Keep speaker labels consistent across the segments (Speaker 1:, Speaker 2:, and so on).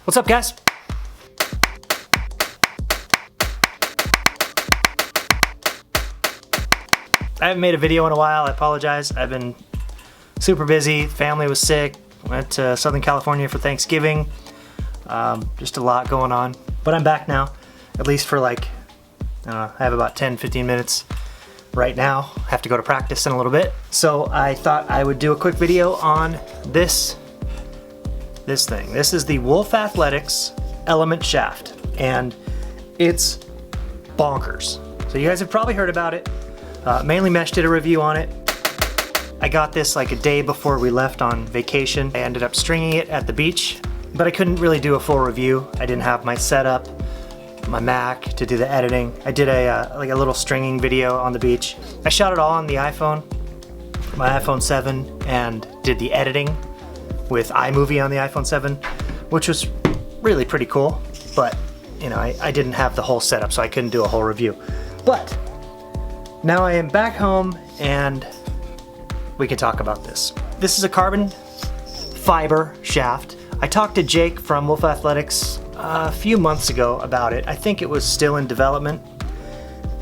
Speaker 1: What's up, guys? I haven't made a video in a while. I apologize. I've been super busy. Family was sick. Went to Southern California for Thanksgiving. Just a lot going on. But I'm back now, at least for like, I have about 10-15 minutes right now. I have to go to practice in a little bit. So I thought I would do a quick video on this thing. This is the Wolf Athletics Element Shaft, and it's bonkers. So you guys have probably heard about it. Mainly Mesh did a review on it. I got this like a day before we left on vacation. I ended up stringing it at the beach, but I couldn't really do a full review. I didn't have my setup, my Mac to do the editing. I did a little stringing video on the beach. I shot it all on the iPhone, my iPhone 7, and did the editing with iMovie on the iPhone 7, which was really pretty cool. But you know, I didn't have the whole setup, so I couldn't do a whole review. But now I am back home and we can talk about this. This is a carbon fiber shaft. I talked to Jake from Wolf Athletics a few months ago about it. I think it was still in development.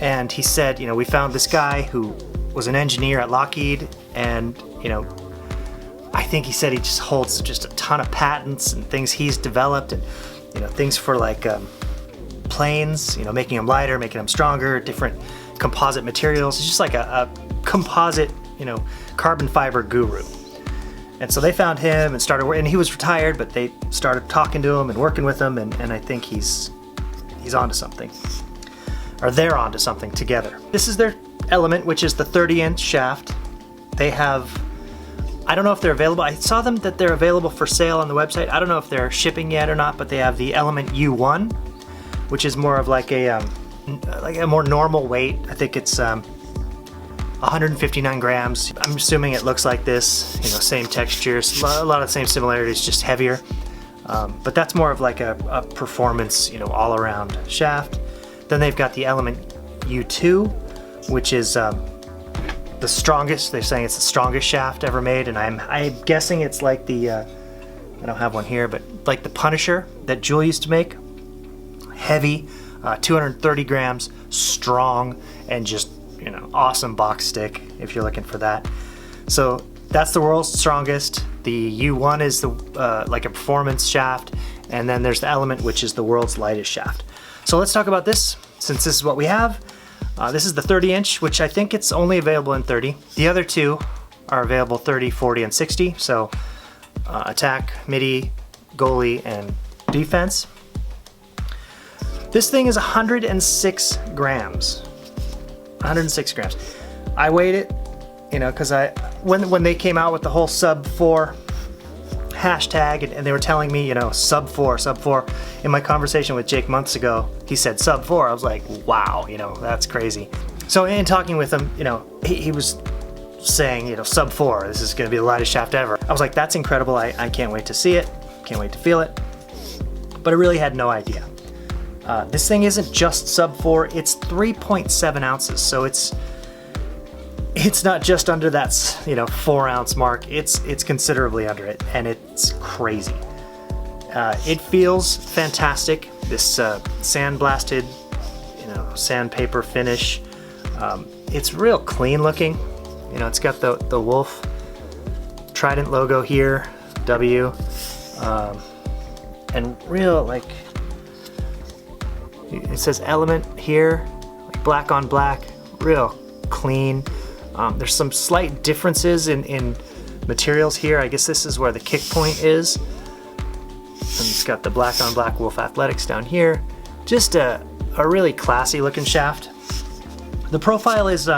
Speaker 1: And he said, you know, we found this guy who was an engineer at Lockheed, and you know, I think he said he just holds just a ton of patents and things he's developed, and you know, things for like planes, you know, making them lighter, making them stronger, different composite materials. It's just like a composite, you know, carbon fiber guru. And so they found him and started working, and he was retired, but they started talking to him and working with him, and I think he's onto something, or they're onto something together. This is their Element, which is the 30-inch shaft. They have, I don't know if they're available. I saw them that they're available for sale on the website. I don't know if they're shipping yet or not, but they have the Element U1, which is more of like a more normal weight. I think it's 159 grams. I'm assuming it looks like this, you know, same textures, a lot of the same similarities, just heavier. But that's more of like a performance, you know, all around shaft. Then they've got the Element U2, which is the strongest. They're saying it's the strongest shaft ever made, and I'm guessing it's like the, I don't have one here, but like the Punisher that Jewel used to make. Heavy, 230 grams, strong, and just, you know, awesome box stick if you're looking for that. So that's the world's strongest. The U1 is the like a performance shaft, and then there's the Element, which is the world's lightest shaft. So let's talk about this, since this is what we have. This is the 30-inch, which I think it's only available in 30. The other two are available 30, 40, and 60. So attack, midi, goalie, and defense. This thing is 106 grams. 106 grams. I weighed it, you know, because when they came out with the whole sub 4 hashtag, and they were telling me, you know, sub 4. In my conversation with Jake months ago, he said sub 4. I was like, wow, you know, that's crazy. So in talking with him, you know, he was saying, you know, sub 4, this is going to be the lightest shaft ever. I was like, that's incredible. I can't wait to see it. Can't wait to feel it. But I really had no idea. This thing isn't just sub 4, it's 3.7 ounces. So it's not just under that, you know, 4-ounce mark. It's considerably under it, and it's crazy. It feels fantastic. This sandblasted, you know, sandpaper finish. It's real clean looking. You know, it's got the Wolf Trident logo here, W, and real, like, it says Element here, like black on black, real clean. There's some slight differences in materials here. I guess this is where the kickpoint is. And it's got the black on black Wolf Athletics down here. Just a really classy looking shaft. The profile is,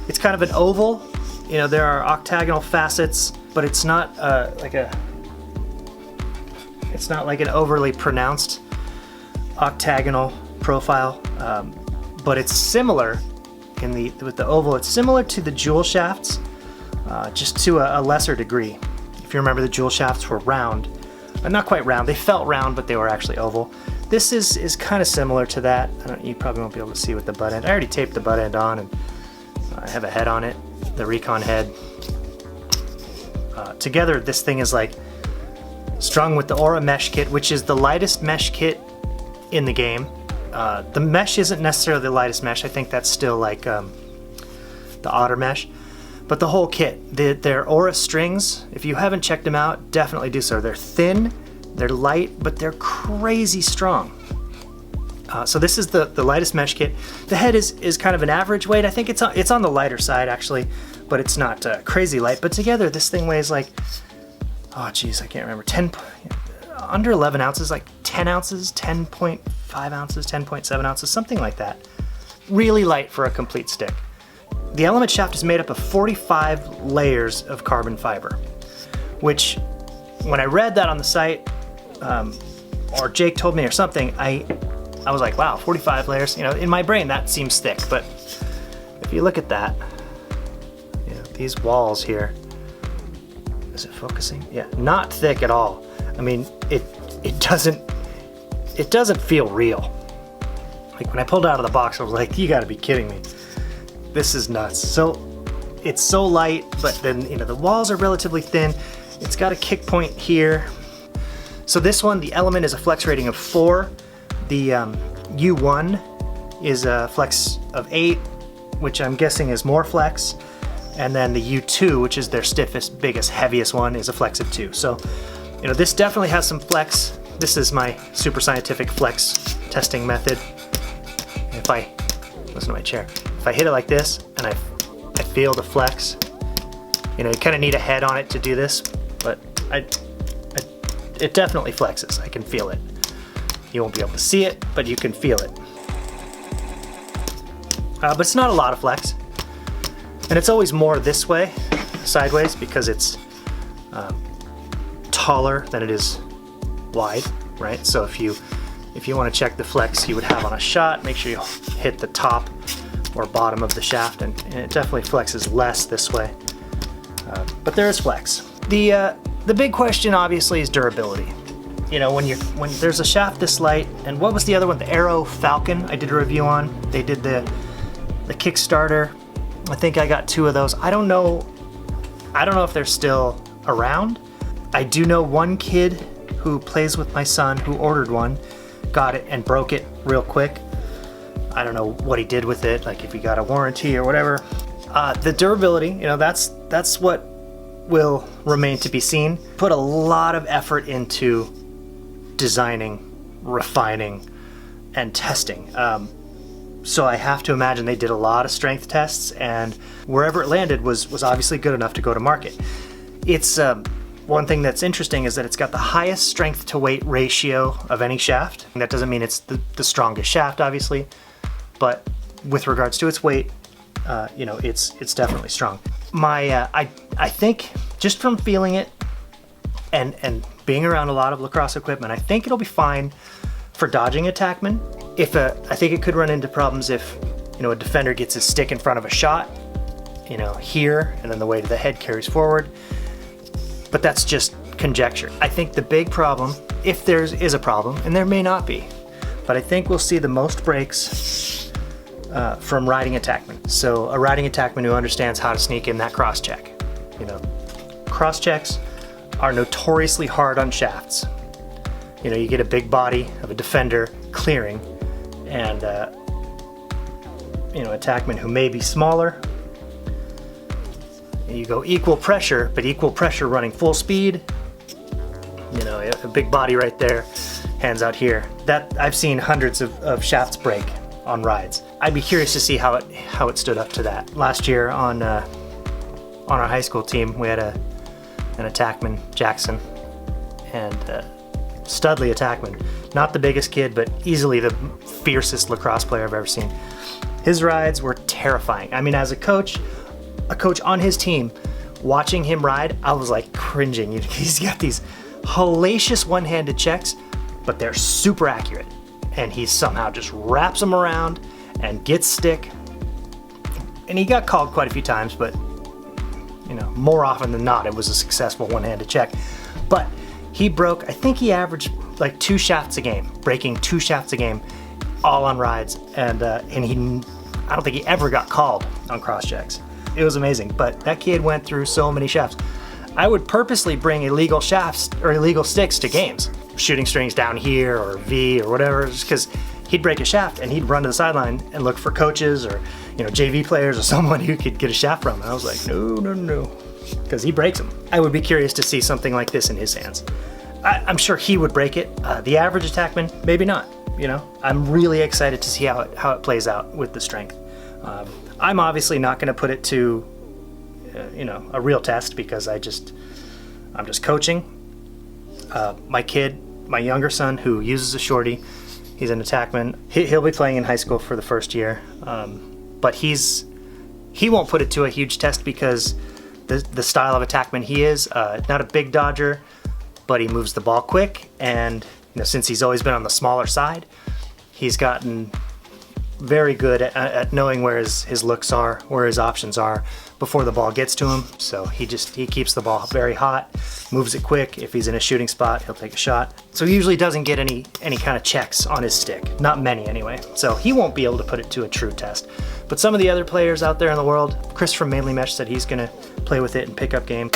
Speaker 1: it's kind of an oval. You know, there are octagonal facets, but it's not it's not like an overly pronounced octagonal profile, but it's similar with the oval. It's similar to the Jewel shafts, just to a lesser degree. If you remember, the Jewel shafts were round, not quite round. They felt round, but they were actually oval. This is kind of similar to that. You probably won't be able to see with the butt end. I already taped the butt end on, and I have a head on it, the Recon head. Together, this thing is like strung with the Aura mesh kit, which is the lightest mesh kit in the game. The mesh isn't necessarily the lightest mesh. I think that's still like the otter mesh. But the whole kit, their Aura strings, if you haven't checked them out, definitely do so. They're thin, they're light, but they're crazy strong. So this is the lightest mesh kit. The head is kind of an average weight. I think it's on the lighter side actually, but it's not crazy light. But together this thing weighs like, oh geez, I can't remember, under 11 ounces, like 10 ounces, 10.5 ounces, 10.7 ounces, something like that. Really light for a complete stick. The element shaft is made up of 45 layers of carbon fiber, which when I read that on the site, or Jake told me or something, I was like, wow, 45 layers. You know, in my brain that seems thick, but if you look at that, you know, these walls here, is it focusing? Yeah, not thick at all. I mean, it doesn't feel real. Like when I pulled it out of the box, I was like, you gotta be kidding me. This is nuts. So it's so light, but then, you know, the walls are relatively thin. It's got a kick point here. So this one, the element is a flex rating of 4. The U1 is a flex of 8, which I'm guessing is more flex. And then the U2, which is their stiffest, biggest, heaviest one, is a flex of 2. So, you know, this definitely has some flex. This is my super scientific flex testing method. If I, listen to my chair, if I hit it like this and I feel the flex, you know, you kind of need a head on it to do this, but it definitely flexes. I can feel it. You won't be able to see it, but you can feel it. But it's not a lot of flex. And it's always more this way, sideways, because it's taller than it is wide, right? So if you want to check the flex you would have on a shot, make sure you hit the top or bottom of the shaft, and it definitely flexes less this way. But there is flex. The big question obviously is durability. You know, when there's a shaft this light, and what was the other one? The Arrow Falcon I did a review on. They did the Kickstarter. I think I got 2 of those. I don't know if they're still around. I do know one kid who plays with my son who ordered one, got it and broke it real quick. I don't know what he did with it, like if he got a warranty or whatever. The durability, you know, that's what will remain to be seen. Put a lot of effort into designing, refining, and testing. So I have to imagine they did a lot of strength tests, and wherever it landed was obviously good enough to go to market. It's one thing that's interesting is that it's got the highest strength to weight ratio of any shaft. And that doesn't mean it's the strongest shaft, obviously, but with regards to its weight, you know, it's definitely strong. I think just from feeling it and being around a lot of lacrosse equipment, I think it'll be fine for dodging attackmen. I think it could run into problems if, you know, a defender gets his stick in front of a shot, you know, here, and then the weight of the head carries forward. But that's just conjecture. I think the big problem, if there is a problem, and there may not be, but I think we'll see the most breaks from riding attackmen. So a riding attackman who understands how to sneak in that cross check. You know, cross checks are notoriously hard on shafts. You know, you get a big body of a defender clearing, and you know, attackmen who may be smaller. You go equal pressure, but equal pressure running full speed. You know, a big body right there, hands out here. That I've seen hundreds of shafts break on rides. I'd be curious to see how it stood up to that. Last year on our high school team, we had an attackman, Jackson, and Studley attackman. Not the biggest kid, but easily the fiercest lacrosse player I've ever seen. His rides were terrifying. I mean, as a coach on his team, watching him ride, I was like cringing. He's got these hellacious one-handed checks, but they're super accurate. And he somehow just wraps them around and gets stick. And he got called quite a few times, but you know, more often than not, it was a successful one-handed check. But he broke, I think he averaged like 2 shafts a game, breaking 2 shafts a game, all on rides. And I don't think he ever got called on cross checks. It was amazing, but that kid went through so many shafts. I would purposely bring illegal shafts or illegal sticks to games. Shooting strings down here or V or whatever, just because he'd break a shaft and he'd run to the sideline and look for coaches or, you know, JV players or someone who could get a shaft from. And I was like, no, because he breaks them. I would be curious to see something like this in his hands. I'm sure he would break it. The average attackman, maybe not. You know, I'm really excited to see how it plays out with the strength. I'm obviously not going to put it to, you know, a real test because I'm just coaching. My kid, my younger son, who uses a shorty, he's an attackman. He'll be playing in high school for the first year, but he won't put it to a huge test because the style of attackman he is, not a big dodger, but he moves the ball quick, and you know, since he's always been on the smaller side, he's gotten very good at knowing where his looks are, where his options are before the ball gets to him. So he keeps the ball very hot, moves it quick. If he's in a shooting spot, he'll take a shot. So he usually doesn't get any kind of checks on his stick, not many anyway. So he won't be able to put it to a true test. But some of the other players out there in the world, Chris from Mainly Mesh said he's gonna play with it and pick up game.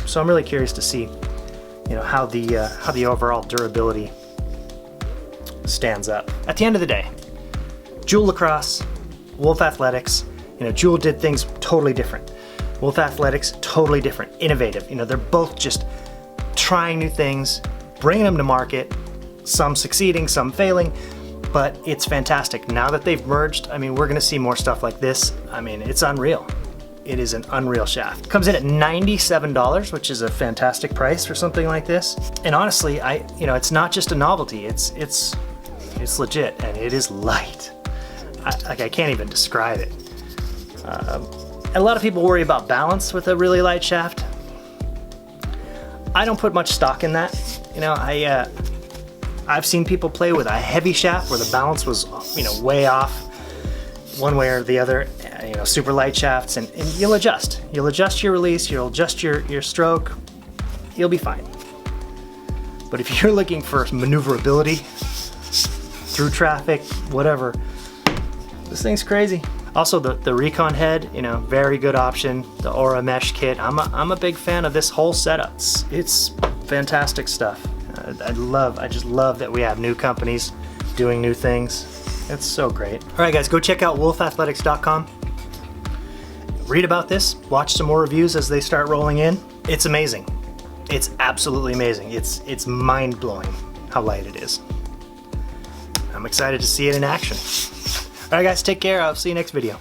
Speaker 1: So I'm really curious to see, you know, how the overall durability stands up. At the end of the day, Jewel Lacrosse, Wolf Athletics, you know, Jewel did things totally different. Wolf Athletics, totally different, innovative. You know, they're both just trying new things, bringing them to market, some succeeding, some failing, but it's fantastic. Now that they've merged, I mean, we're gonna see more stuff like this. I mean, it's unreal. It is an unreal shaft. Comes in at $97, which is a fantastic price for something like this. And honestly, you know, it's not just a novelty, it's legit, and it is light. I can't even describe it. A lot of people worry about balance with a really light shaft. I don't put much stock in that. You know, I've seen people play with a heavy shaft where the balance was, you know, way off one way or the other. You know, super light shafts, and you'll adjust. You'll adjust your release. You'll adjust your stroke. You'll be fine. But if you're looking for maneuverability through traffic, whatever, this thing's crazy. Also, the Recon head, you know, very good option. The Aura mesh kit. I'm a big fan of this whole setup. It's fantastic stuff. I just love that we have new companies doing new things. It's so great. All right, guys, go check out wolfathletics.com. Read about this. Watch some more reviews as they start rolling in. It's amazing. It's absolutely amazing. It's mind-blowing how light it is. I'm excited to see it in action. All right, guys, take care. I'll see you next video.